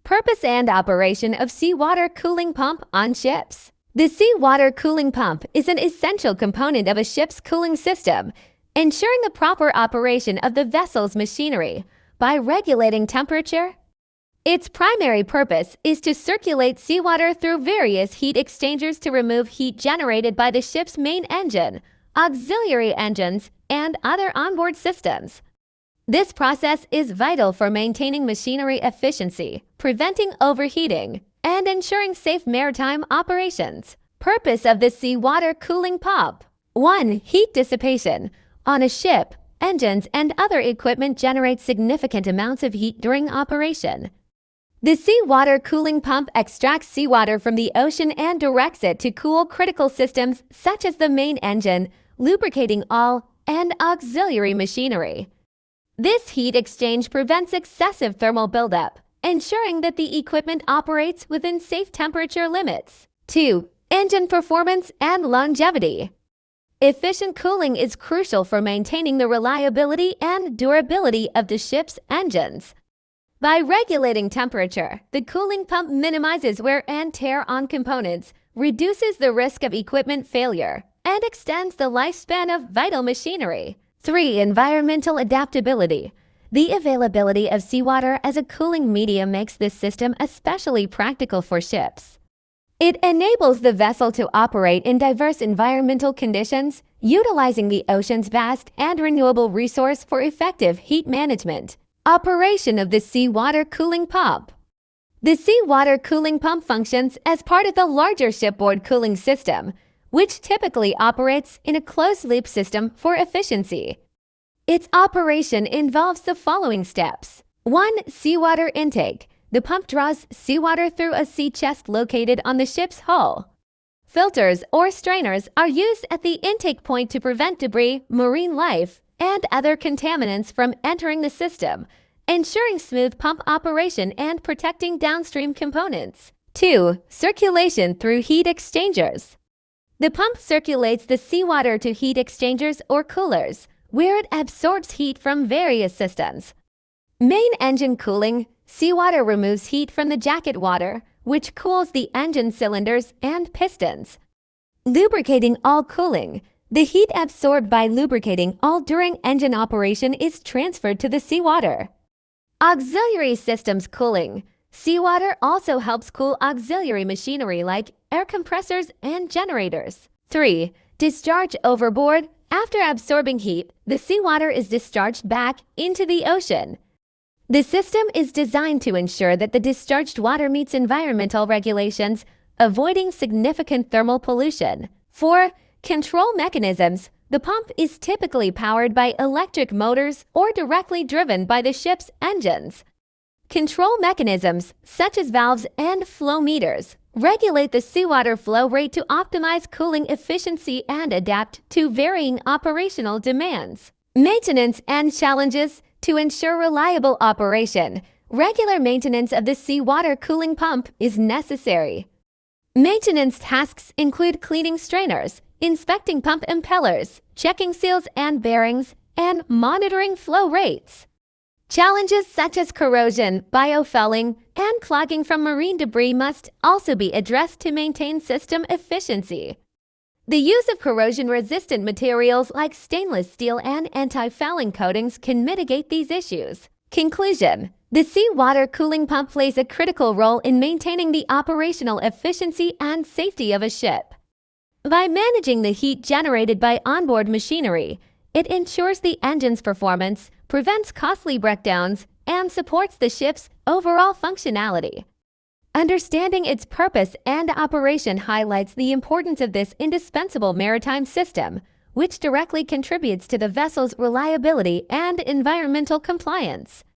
Purpose and operation of seawater cooling pump on ships. The seawater cooling pump is an essential component of a ship's cooling system, ensuring the proper operation of the vessel's machinery by regulating temperature. Its primary purpose is to circulate seawater through various heat exchangers to remove heat generated by the ship's main engine, auxiliary engines, and other onboard systems. This process is vital for maintaining machinery efficiency, preventing overheating, and ensuring safe maritime operations. Purpose of the seawater cooling pump. 1. Heat dissipation. On a ship, engines and other equipment generate significant amounts of heat during operation. The seawater cooling pump extracts seawater from the ocean and directs it to cool critical systems such as the main engine, lubricating oil, and auxiliary machinery. This heat exchange prevents excessive thermal buildup, ensuring that the equipment operates within safe temperature limits. 2. Engine performance and longevity. Efficient cooling is crucial for maintaining the reliability and durability of the ship's engines. By regulating temperature, the cooling pump minimizes wear and tear on components, reduces the risk of equipment failure, and extends the lifespan of vital machinery. 3. Environmental adaptability. The availability of seawater as a cooling medium makes this system especially practical for ships. It enables the vessel to operate in diverse environmental conditions, utilizing the ocean's vast and renewable resource for effective heat management. Operation of the seawater cooling pump. The seawater cooling pump functions as part of the larger shipboard cooling system, which typically operates in a closed-loop system for efficiency. Its operation involves the following steps. 1. Seawater intake. The pump draws seawater through a sea chest located on the ship's hull. Filters or strainers are used at the intake point to prevent debris, marine life, and other contaminants from entering the system, ensuring smooth pump operation and protecting downstream components. 2. Circulation through heat exchangers. The pump circulates the seawater to heat exchangers or coolers, where it absorbs heat from various systems. Main engine cooling. Seawater removes heat from the jacket water, which cools the engine cylinders and pistons. Lubricating oil cooling. The heat absorbed by lubricating oil during engine operation is transferred to the seawater. Auxiliary systems cooling. Seawater also helps cool auxiliary machinery like air compressors and generators. 3. Discharge overboard. After absorbing heat, the seawater is discharged back into the ocean. The system is designed to ensure that the discharged water meets environmental regulations, avoiding significant thermal pollution. 4. Control mechanisms. The pump is typically powered by electric motors or directly driven by the ship's engines. Control mechanisms, such as valves and flow meters, regulate the seawater flow rate to optimize cooling efficiency and adapt to varying operational demands. Maintenance and challenges. To ensure reliable operation, regular maintenance of the seawater cooling pump is necessary. Maintenance tasks include cleaning strainers, inspecting pump impellers, checking seals and bearings, and monitoring flow rates. Challenges such as corrosion, biofouling, and clogging from marine debris must also be addressed to maintain system efficiency. The use of corrosion-resistant materials like stainless steel and anti-fouling coatings can mitigate these issues. Conclusion. The seawater cooling pump plays a critical role in maintaining the operational efficiency and safety of a ship. By managing the heat generated by onboard machinery, it ensures the engine's performance, prevents costly breakdowns, and supports the ship's overall functionality. Understanding its purpose and operation highlights the importance of this indispensable maritime system, which directly contributes to the vessel's reliability and environmental compliance.